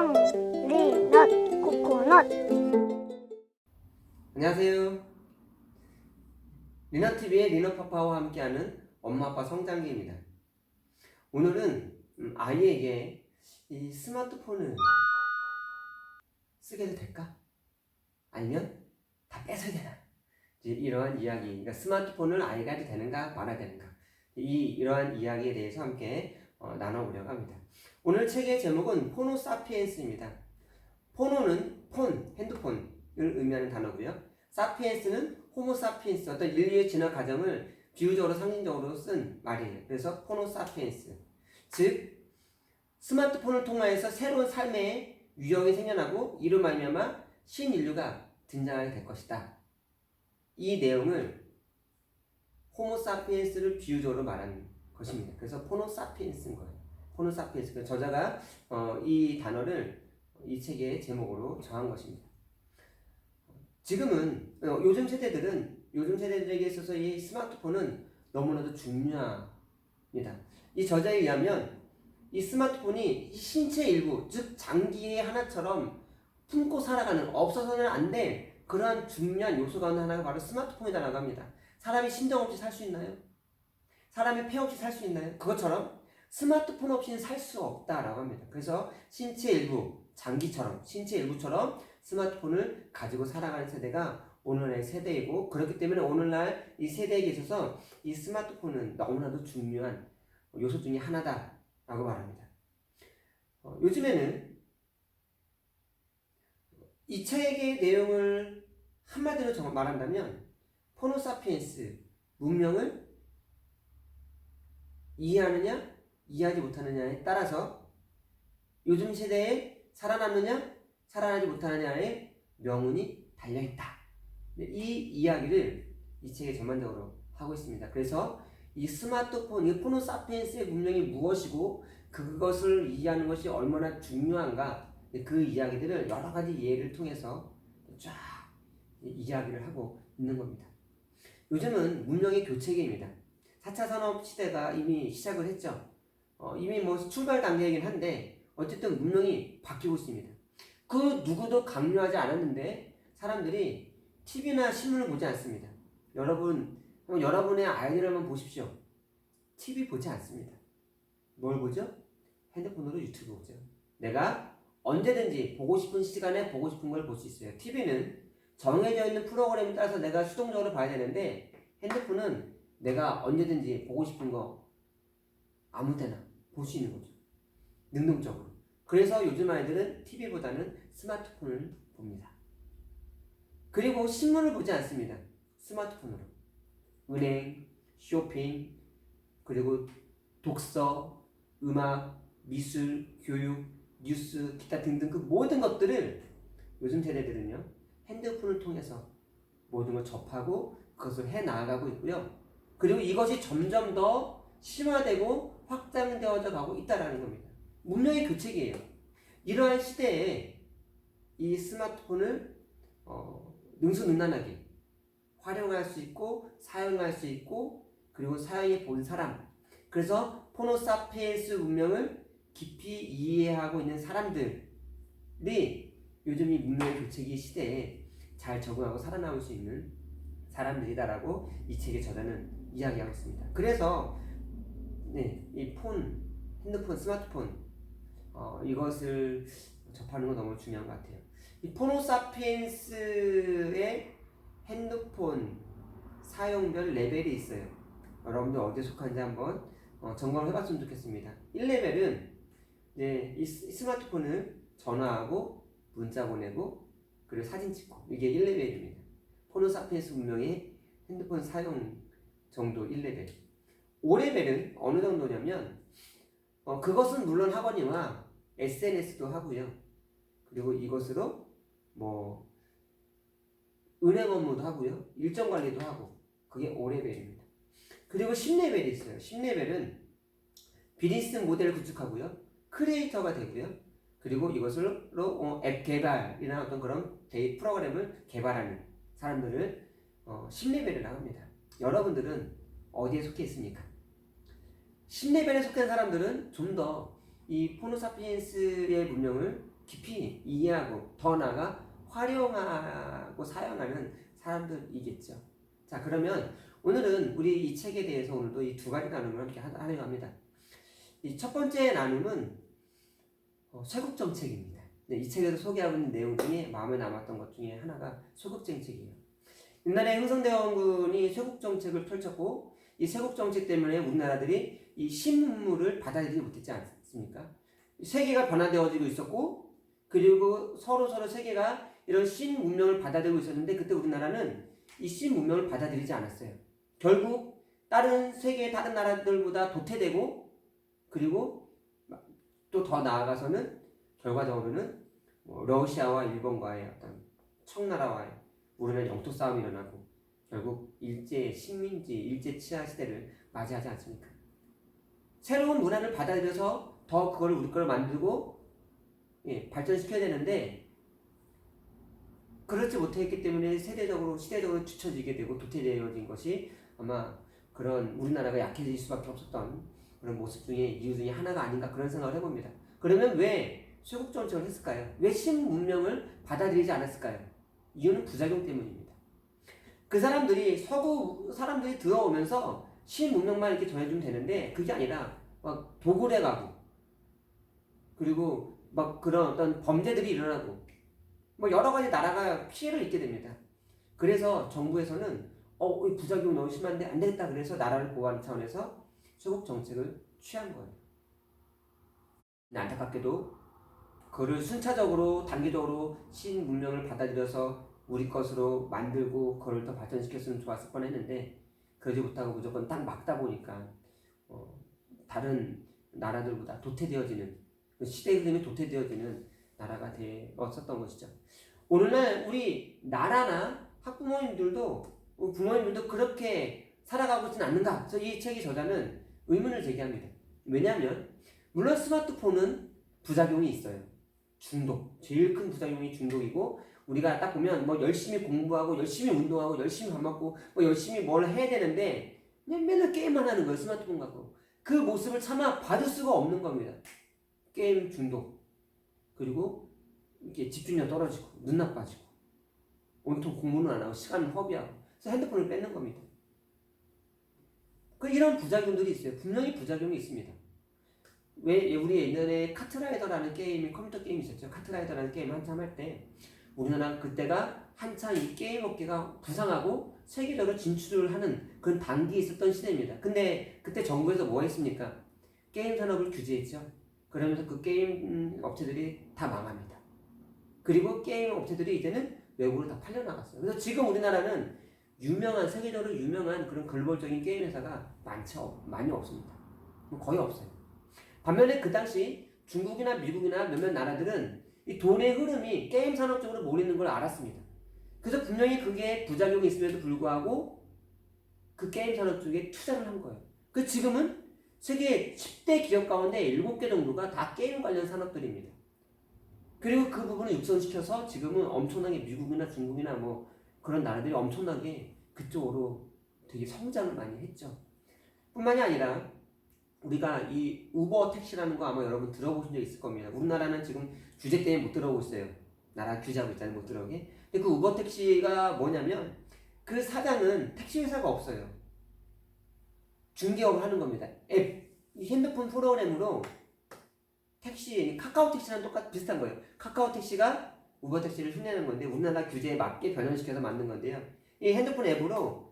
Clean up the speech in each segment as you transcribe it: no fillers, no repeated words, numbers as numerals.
청, 리, 넛, 코코넛. 안녕하세요. 리너TV의 리너파파와 함께하는 엄마아빠 성장기입니다. 오늘은 아이에게 이 스마트폰을 쓰게 해도 될까? 아니면 다 뺏어야 되나? 이러한 이야기, 그러니까 스마트폰을 아이가 해도 되는가 말아야 되는가, 이러한 이야기에 대해서 함께 나눠보려고 합니다. 오늘 책의 제목은 포노사피엔스입니다. 포노는 폰, 핸드폰을 의미하는 단어고요. 사피엔스는 호모사피엔스, 어떤 인류의 진화 과정을 비유적으로 상징적으로 쓴 말이에요. 그래서 포노사피엔스, 즉 스마트폰을 통하여서 새로운 삶의 유형이 생겨나고 이로 말미암아 신인류가 등장하게 될 것이다. 이 내용을 호모사피엔스를 비유적으로 말하는 것입니다. 그래서 포노사피엔스인 거예요. 포노사피엔스. 저자가 이 단어를 이 책의 제목으로 정한 것입니다. 지금은 요즘 세대들에게 있어서 이 스마트폰은 너무나도 중요합니다. 이 저자에 의하면 이 스마트폰이 신체 일부, 즉 장기의 하나처럼 품고 살아가는, 없어서는 안 될 그러한 중요한 요소 가운데 하나가 바로 스마트폰이라고 합니다. 사람이 심장 없이 살 수 있나요? 사람이 폐 없이 살 수 있나요? 그것처럼 스마트폰 없이는 살 수 없다라고 합니다. 그래서 신체 일부, 장기처럼, 신체 일부처럼 스마트폰을 가지고 살아가는 세대가 오늘날의 세대이고, 그렇기 때문에 오늘날 이 세대에게 있어서 이 스마트폰은 너무나도 중요한 요소 중에 하나다라고 말합니다. 요즘에는 이 책의 내용을 한마디로 말한다면 포노사피엔스, 문명을 이해하느냐 이해하지 못하느냐에 따라서 요즘 세대에 살아남느냐 살아나지 못하느냐의 명운이 달려있다. 이 이야기를 이 책에 전반적으로 하고 있습니다. 그래서 이 스마트폰, 이 포노사피엔스의 문명이 무엇이고 그것을 이해하는 것이 얼마나 중요한가, 그 이야기들을 여러 가지 예를 통해서 쫙 이야기를 하고 있는 겁니다. 요즘은 문명의 교체기입니다. 4차 산업 시대가 이미 시작을 했죠. 이미 출발 단계이긴 한데 어쨌든 문명이 바뀌고 있습니다. 그 누구도 강요하지 않았는데 사람들이 TV나 신문을 보지 않습니다. 여러분의 아이들을 한번 보십시오. TV 보지 않습니다. 뭘 보죠? 핸드폰으로 유튜브 보죠. 내가 언제든지 보고 싶은 시간에 보고 싶은 걸 볼 수 있어요. TV는 정해져 있는 프로그램에 따라서 내가 수동적으로 봐야 되는데, 핸드폰은 내가 언제든지 보고 싶은 거 아무 때나 볼 수 있는 거죠. 능동적으로. 그래서 요즘 아이들은 TV보다는 스마트폰을 봅니다. 그리고 신문을 보지 않습니다. 스마트폰으로. 은행, 쇼핑, 그리고 독서, 음악, 미술, 교육, 뉴스, 기타 등등 그 모든 것들을 요즘 세대들은요, 핸드폰을 통해서 모든 걸 접하고 그것을 해 나아가고 있고요. 그리고 이것이 점점 더 심화되고 확장되어져 가고 있다는 겁니다. 문명의 교체기예요. 이러한 시대에 이 스마트폰을 능수능란하게 활용할 수 있고 사용할 수 있고, 그리고 사용해 본 사람, 그래서 포노사피엔스 문명을 깊이 이해하고 있는 사람들이 요즘 이 문명의 교체기 시대에 잘 적응하고 살아남을 수 있는 사람들이다라고 이 책의 저자는 이야기하고 있습니다. 그래서 이 핸드폰, 스마트폰 이것을 접하는 건 너무 중요한 것 같아요. 이 포노사피엔스의 핸드폰 사용별 레벨이 있어요. 여러분들 어디에 속한지 한번 점검을 해봤으면 좋겠습니다. 1레벨은 이 스마트폰을 전화하고 문자 보내고 그리고 사진 찍고, 이게 1레벨입니다. 포노사피엔스 문명의 핸드폰 사용 정도 1레벨. 5레벨은 어느 정도냐면 그것은 물론 하거니와 SNS도 하고요. 그리고 이것으로 은행 업무도 하고요. 일정 관리도 하고, 그게 5레벨입니다. 그리고 10레벨이 있어요. 10레벨은 비즈니스 모델을 구축하고요. 크리에이터가 되고요. 그리고 이것으로 앱 개발이나 어떤 그런 프로그램을 개발하는 사람들을 10레벨이라고 합니다. 여러분들은 어디에 속해 있습니까? 10레벨에 속한 사람들은 좀 더 이 포노사피엔스의 문명을 깊이 이해하고 더 나아가 활용하고 사용하는 사람들이겠죠. 자, 그러면 오늘은 우리 이 책에 대해서 오늘도 이 두 가지 나눔을 함께 하려고 합니다. 이 첫 번째 나눔은 쇄국 정책입니다. 네, 이 책에서 소개하고 있는 내용 중에 마음에 남았던 것 중에 하나가 쇄국 정책이에요. 옛날에 흥선대원군이 쇄국 정책을 펼쳤고 이 쇄국 정책 때문에 우리나라들이 이 신문물을 받아들이지 못했지 않습니까? 세계가 변화되어지고 있었고 그리고 서로 세계가 이런 신문명을 받아들이고 있었는데 그때 우리나라는 이 신문명을 받아들이지 않았어요. 결국 다른 세계 다른 나라들보다 도태되고 그리고 또 더 나아가서는 결과적으로는 러시아와 일본과의 어떤 청나라와의 우리나라 영토 싸움이 일어나고 결국 일제 식민지, 일제 치하 시대를 맞이하지 않습니까? 새로운 문화를 받아들여서 더 그걸 우리 걸 만들고 발전시켜야 되는데 그렇지 못했기 때문에 세대적으로 시대적으로 뒤처지게 되고 도태되어진 것이 아마 그런 우리나라가 약해질 수밖에 없었던 그런 모습 중에 이유 중에 하나가 아닌가 그런 생각을 해봅니다. 그러면 왜 쇄국 정책을 했을까요? 왜 신문명을 받아들이지 않았을까요? 이유는 부작용 때문입니다. 그 사람들이 서구 사람들이 들어오면서 신문명만 이렇게 전해주면 되는데 그게 아니라 막 도굴해 가고 그리고 막 그런 어떤 범죄들이 일어나고 뭐 여러 가지 나라가 피해를 입게 됩니다. 그래서 정부에서는 이 부작용 너무 심한데 안 되겠다 그래서 나라를 보호하는 차원에서 쇄국 정책을 취한 거예요. 안타깝게도 그를 순차적으로 단계적으로 신문명을 받아들여서 우리 것으로 만들고 그걸 더 발전시켰으면 좋았을 뻔했는데 그러지 못하고 무조건 딱 막다 보니까 다른 나라들보다 도태되어지는 시대의 흐름이 도태되어지는 나라가 되었었던 것이죠. 오늘날 우리 나라나 학부모님들도 부모님들도 그렇게 살아가고 있지는 않는가? 그래서 이 책의 저자는 의문을 제기합니다. 왜냐하면 물론 스마트폰은 부작용이 있어요. 중독. 제일 큰 부작용이 중독이고 우리가 딱 보면 뭐 열심히 공부하고 열심히 운동하고 열심히 밥 먹고 뭐 열심히 뭘 해야 되는데 그냥 맨날 게임만 하는 거예요. 스마트폰 갖고. 그 모습을 차마 받을 수가 없는 겁니다. 게임 중독. 그리고 이렇게 집중력 떨어지고 눈 나빠지고 온통 공부는 안 하고 시간은 허비하고 그래서 핸드폰을 뺏는 겁니다. 이런 부작용들이 있어요. 분명히 부작용이 있습니다. 왜 우리 옛날에 카트라이더라는 게임이 컴퓨터 게임이 있었죠. 카트라이더라는 게임 한참 할 때 우리나라 그때가 한참 이 게임 업계가 부상하고 세계적으로 진출을 하는 그런 단계에 있었던 시대입니다. 근데 그때 정부에서 뭐 했습니까? 게임 산업을 규제했죠. 그러면서 그 게임 업체들이 다 망합니다. 그리고 게임 업체들이 이제는 외국으로 다 팔려나갔어요. 그래서 지금 우리나라는 세계적으로 유명한 그런 글로벌적인 게임 회사가 많이 없습니다. 거의 없어요. 반면에 그 당시 중국이나 미국이나 몇몇 나라들은 이 돈의 흐름이 게임 산업 쪽으로 몰리는 걸 알았습니다. 그래서 분명히 그게 부작용이 있음에도 불구하고 그 게임 산업 쪽에 투자를 한 거예요. 지금은 세계 10대 기업 가운데 7개 정도가 다 게임 관련 산업들입니다. 그리고 그 부분을 육성시켜서 지금은 엄청나게 미국이나 중국이나 뭐 그런 나라들이 엄청나게 그쪽으로 되게 성장을 많이 했죠. 뿐만이 아니라 우리가 이 우버 택시라는 거 아마 여러분 들어보신 적 있을 겁니다. 우리나라는 지금 규제 때문에 못 들어오고 있어요. 나라 규제하고 있잖아요. 못 들어오게. 근데 그 우버 택시가 뭐냐면 그 사장은 택시 회사가 없어요. 중개업을 하는 겁니다. 핸드폰 프로그램으로 택시, 카카오 택시랑 비슷한 거예요. 카카오 택시가 우버 택시를 흉내내는 건데 우리나라 규제에 맞게 변형시켜서 만든 건데요. 이 핸드폰 앱으로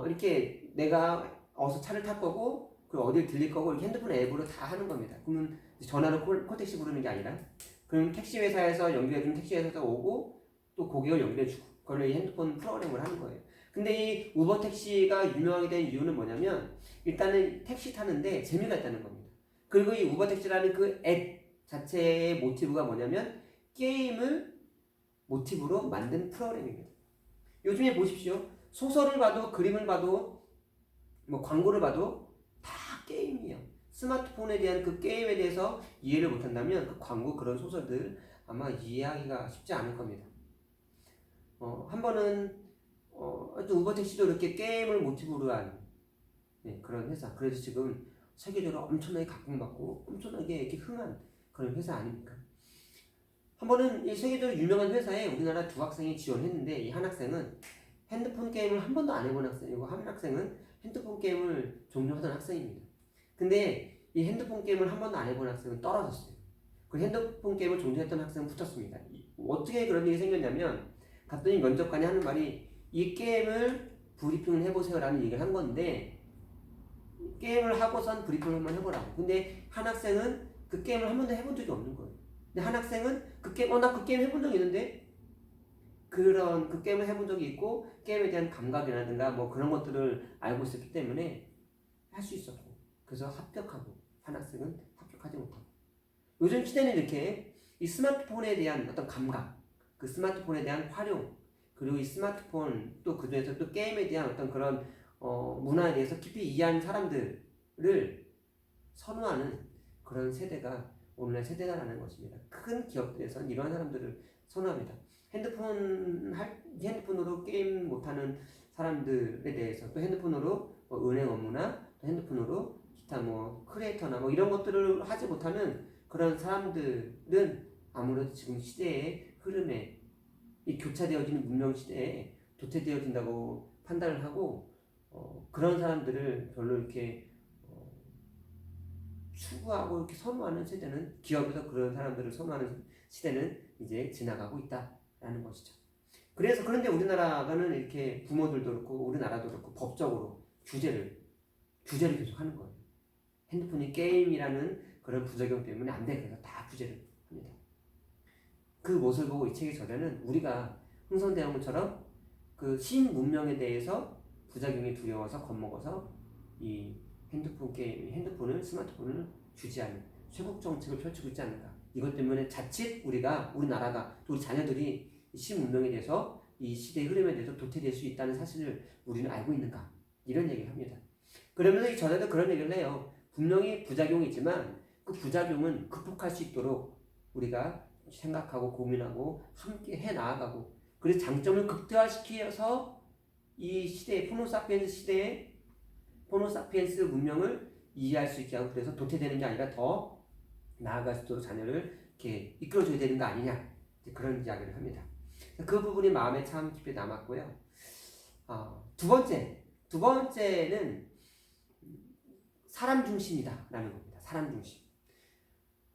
이렇게 내가 어디서 차를 탈 거고 그리고 어딜 들릴 거고 이렇게 핸드폰 앱으로 다 하는 겁니다. 그러면 전화로 콜택시 부르는 게 아니라 그럼 택시 회사에서 연결해주면 택시 회사에서 오고 또 고객을 연결해주고 그걸로 이 핸드폰 프로그램을 하는 거예요. 근데 이 우버 택시가 유명하게 된 이유는 뭐냐면 일단은 택시 타는데 재미가 있다는 겁니다. 그리고 이 우버 택시라는 그 앱 자체의 모티브가 뭐냐면 게임을 모티브로 만든 프로그램입니다. 요즘에 보십시오. 소설을 봐도 그림을 봐도 뭐 광고를 봐도 다 게임이에요. 스마트폰에 대한 그 게임에 대해서 이해를 못한다면 그 광고 그런 소설들 아마 이해하기가 쉽지 않을 겁니다. 한 번은 우버 택시도 이렇게 게임을 모티브로 한 그런 회사. 그래서 지금 세계적으로 엄청나게 각광받고 엄청나게 이렇게 흥한 그런 회사 아닙니까? 한 번은 이 세계적으로 유명한 회사에 우리나라 두 학생이 지원했는데 이 한 학생은 핸드폰 게임을 한 번도 안 해본 학생이고 한 학생은 핸드폰 게임을 종종 하던 학생입니다. 근데 이 핸드폰 게임을 한 번도 안 해본 학생은 떨어졌어요. 그 핸드폰 게임을 종종 했던 학생은 붙었습니다. 어떻게 그런 일이 생겼냐면 갔더니 면접관이 하는 말이 이 게임을 브리핑을 해보세요라는 얘기를 한 건데 게임을 하고선 브리핑을 한번 해보라고. 근데 한 학생은 그 게임을 한 번도 해본 적이 없는 거예요. 근데 한 학생은 그 게임, 나 그 게임 해본 적이 있는데 그 게임을 해본 적이 있고 게임에 대한 감각이라든가 뭐 그런 것들을 알고 있었기 때문에 할 수 있었고 그래서 합격하고 한 학생은 합격하지 못하고 요즘 시대는 이렇게 이 스마트폰에 대한 어떤 감각 그 스마트폰에 대한 활용 그리고 이 스마트폰 또 그중에서 또 게임에 대한 어떤 그런 문화에 대해서 깊이 이해하는 사람들을 선호하는 그런 세대가 오늘날 세대다라는 것입니다. 큰 기업들에서는 이러한 사람들을 선호합니다. 핸드폰으로 게임 못하는 사람들에 대해서 또 핸드폰으로 은행 업무나 또 핸드폰으로 기타 크리에이터나 이런 것들을 하지 못하는 그런 사람들은 아무래도 지금 시대의 흐름에 이 교차되어지는 문명 시대에 도태되어진다고 판단을 하고 그런 사람들을 별로 이렇게 추구하고 이렇게 선호하는 세대는 기업에서 그런 사람들을 선호하는 시대는 이제 지나가고 있다라는 것이죠. 그런데 우리나라는 이렇게 부모들도 그렇고 우리나라도 그렇고 법적으로 규제를 계속 하는 거예요. 핸드폰이 게임이라는 그런 부작용 때문에 안 돼. 그래서 다 규제를 합니다. 그 모습을 보고 이 책의 저자는 우리가 흥선대원군처럼 그 신문명에 대해서 부작용이 두려워서 겁먹어서 이 스마트폰을 규제하는 쇄국 정책을 펼치고 있지 않는가. 이것 때문에 자칫 우리나라가 또 우리 자녀들이 신문명에 대해서 이 시대의 흐름에 대해서 도태될 수 있다는 사실을 우리는 알고 있는가. 이런 얘기를 합니다. 그러면서 이 저자도 그런 얘기를 해요. 분명히 부작용이 있지만 그 부작용은 극복할 수 있도록 우리가 생각하고 고민하고 함께 해 나아가고 그래서 장점을 극대화시켜서 이 시대의 호모사피엔스 문명을 이해할 수 있게 하고 그래서 도태되는 게 아니라 더 나아갈 수 있도록 자녀를 이렇게 이끌어줘야 되는 거 아니냐 그런 이야기를 합니다. 그 부분이 마음에 참 깊이 남았고요. 두 번째는 사람 중심이다라는 겁니다. 사람 중심.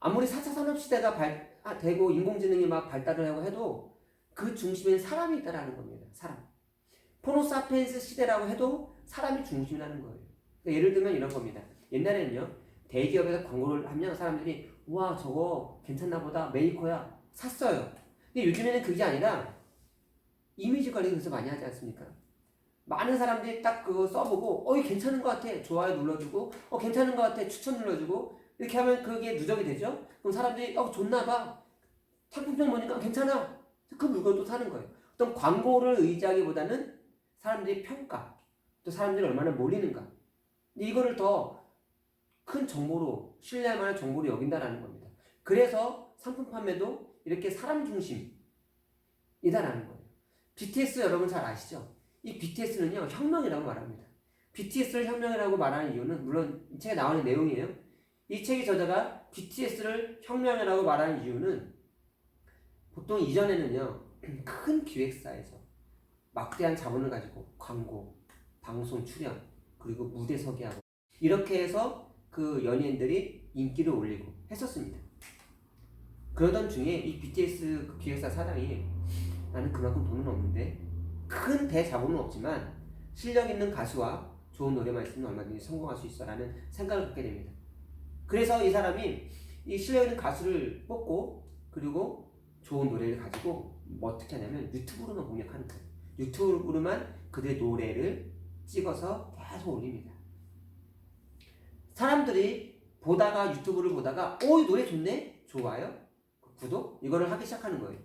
아무리 4차 산업시대가 되고 인공지능이 막 발달을 하고 해도 그 중심에는 사람이 있다라는 겁니다. 사람. 호모사피엔스 시대라고 해도 사람이 중심이라는 거예요. 그러니까 예를 들면 이런 겁니다. 옛날에는요. 대기업에서 광고를 하면 사람들이 우와 저거 괜찮나 보다 메이커야 샀어요. 근데 요즘에는 그게 아니라 이미지 관리 그래서 많이 하지 않습니까? 많은 사람들이 딱 그거 써보고 이거 괜찮은 것 같아 좋아요 눌러주고 괜찮은 것 같아 추천 눌러주고 이렇게 하면 그게 누적이 되죠. 그럼 사람들이 좋나봐 상품평 보니까 괜찮아 그 물건을 또 사는 거예요. 어떤 광고를 의지하기보다는 사람들이 평가 또 사람들이 얼마나 몰리는가 근데 이거를 더 큰 정보로 신뢰할 만한 정보로 여긴다라는 겁니다. 그래서 상품 판매도 이렇게 사람 중심이다라는 거예요. BTS 여러분 잘 아시죠? 이 BTS는요 혁명이라고 말합니다. BTS를 혁명이라고 말하는 이유는 물론 이 책에 나오는 내용이에요. 이 책의 저자가 BTS를 혁명이라고 말하는 이유는 보통 이전에는요 큰 기획사에서 막대한 자본을 가지고 광고, 방송 출연, 그리고 무대 서기하고 이렇게 해서 그 연예인들이 인기를 올리고 했었습니다. 그러던 중에 이 BTS 그 기획사 사장이 나는 그만큼 돈은 없는데 큰 대자본은 없지만 실력 있는 가수와 좋은 노래만 있으면 얼마든지 성공할 수 있어 라는 생각을 갖게 됩니다. 그래서 이 사람이 이 실력 있는 가수를 뽑고 그리고 좋은 노래를 가지고 어떻게 하냐면 유튜브로만 공략하는 거예요. 유튜브로만 그들의 노래를 찍어서 계속 올립니다. 사람들이 유튜브를 보다가 이 노래 좋네? 좋아요? 구독? 이거를 하기 시작하는 거예요.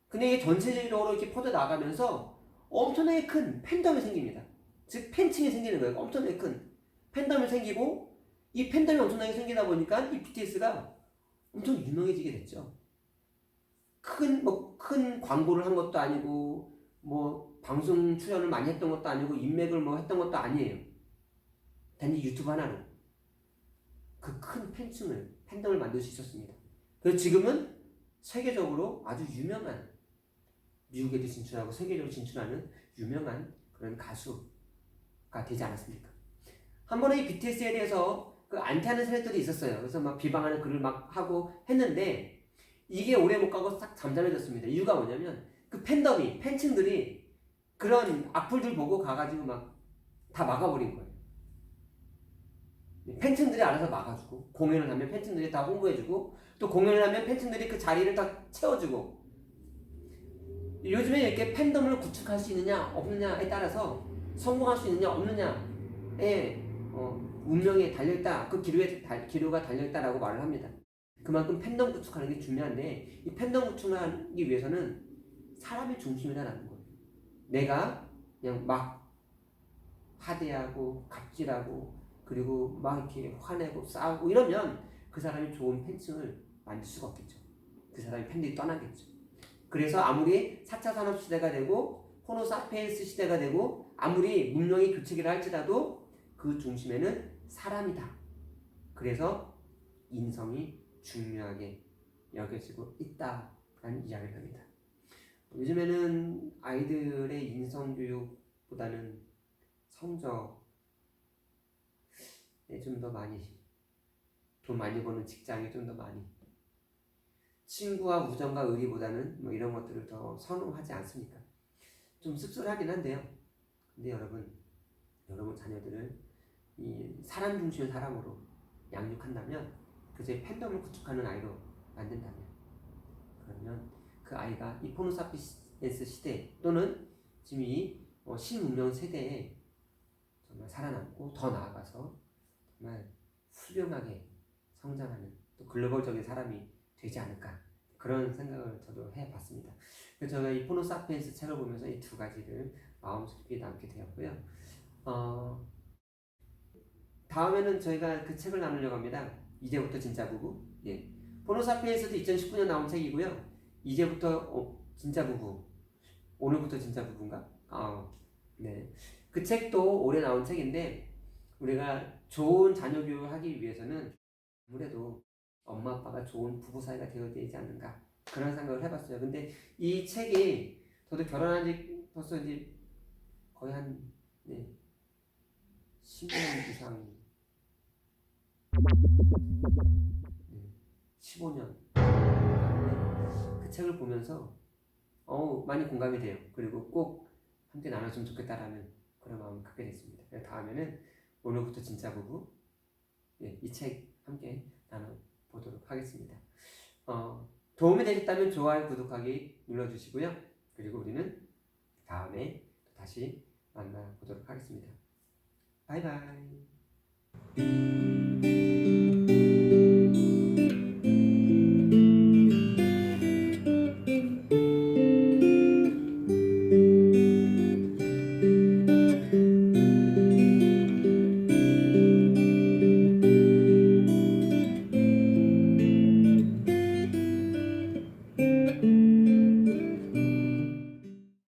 근데 이게 전체적으로 이렇게 퍼져 나가면서 엄청나게 큰 팬덤이 생깁니다. 즉 팬층이 생기는 거예요. 엄청나게 큰 팬덤이 생기고 이 팬덤이 엄청나게 생기다 보니까 이 BTS가 엄청 유명해지게 됐죠. 큰 광고를 한 것도 아니고 방송 출연을 많이 했던 것도 아니고 인맥을 했던 것도 아니에요. 단지 유튜브 하나로 그 큰 팬덤을 만들 수 있었습니다. 그래서 지금은 세계적으로 아주 유명한, 미국에도 진출하고 세계적으로 진출하는 유명한 그런 가수가 되지 않았습니까? 한 번은 이 BTS에 대해서 그 안티하는 세력들이 있었어요. 그래서 막 비방하는 글을 막 하고 했는데 이게 오래 못 가고 싹 잠잠해졌습니다. 이유가 뭐냐면 그 팬덤이, 팬층들이 그런 악플들 보고 가가지고 막 다 막아버린 거예요. 팬층들이 알아서 막아주고, 공연을 하면 팬층들이 다 홍보해주고, 또 공연을 하면 팬층들이 그 자리를 다 채워주고. 요즘에 이렇게 팬덤을 구축할 수 있느냐 없느냐에 따라서 성공할 수 있느냐 없느냐에 운명에 달려있다, 그 기로가 달려있다라고 말을 합니다. 그만큼 팬덤 구축하는 게 중요한데, 이 팬덤 구축하기 위해서는 사람의 중심이라는 거예요. 내가 그냥 막 하대하고 갑질하고 그리고 막 이렇게 화내고 싸우고 이러면 그 사람이 좋은 팬층을 만들 수가 없겠죠. 그 사람이 팬들이 떠나겠죠. 그래서 아무리 4차 산업시대가 되고 호모사피엔스 시대가 되고 아무리 문명이 교체기를 할지라도 그 중심에는 사람이다. 그래서 인성이 중요하게 여겨지고 있다라는 이야기를 합니다. 요즘에는 아이들의 인성교육보다는 성적에 좀 더 많이, 돈 많이 버는 직장에 좀 더 많이, 친구와 우정과 의리보다는 뭐 이런 것들을 더 선호하지 않습니까? 좀 씁쓸하긴 한데요. 근데 여러분 자녀들을 이 사람 중심의 사람으로 양육한다면, 그제 팬덤을 구축하는 아이로 만든다면, 그러면 그 아이가 이 포노사피엔스 시대 또는 지금 이 신문명 세대에 정말 살아남고 더 나아가서 정말 훌륭하게 성장하는 또 글로벌적인 사람이 되지 않을까, 그런 생각을 저도 해봤습니다. 그래서 제가 이 포노사피엔스 책을 보면서 이 두 가지를 마음속에 남게 되었고요. 다음에는 저희가 그 책을 나누려고 합니다. 이제부터 진짜 부부. 예. 포노사피엔스도 2019년 나온 책이고요. 이제부터 진짜 부부. 오늘부터 진짜 부부인가? 네. 그 책도 올해 나온 책인데, 우리가 좋은 자녀 교육을 하기 위해서는 아무래도 엄마 아빠가 좋은 부부 사이가 되어야 되지 않는가, 그런 생각을 해봤어요. 근데 이 책이 저도 결혼한 지 벌써 이제 거의 한 15년 이상, 15년. 그 책을 보면서 많이 공감이 돼요. 그리고 꼭 함께 나눴으면 좋겠다라는 그런 마음을 갖게 됐습니다. 다음에는 오늘부터 진짜 부부, 이 책 함께 나눠보도록 하겠습니다. 도움이 되셨다면 좋아요, 구독하기 눌러주시고요. 그리고 우리는 다음에 다시 만나보도록 하겠습니다. 바이바이.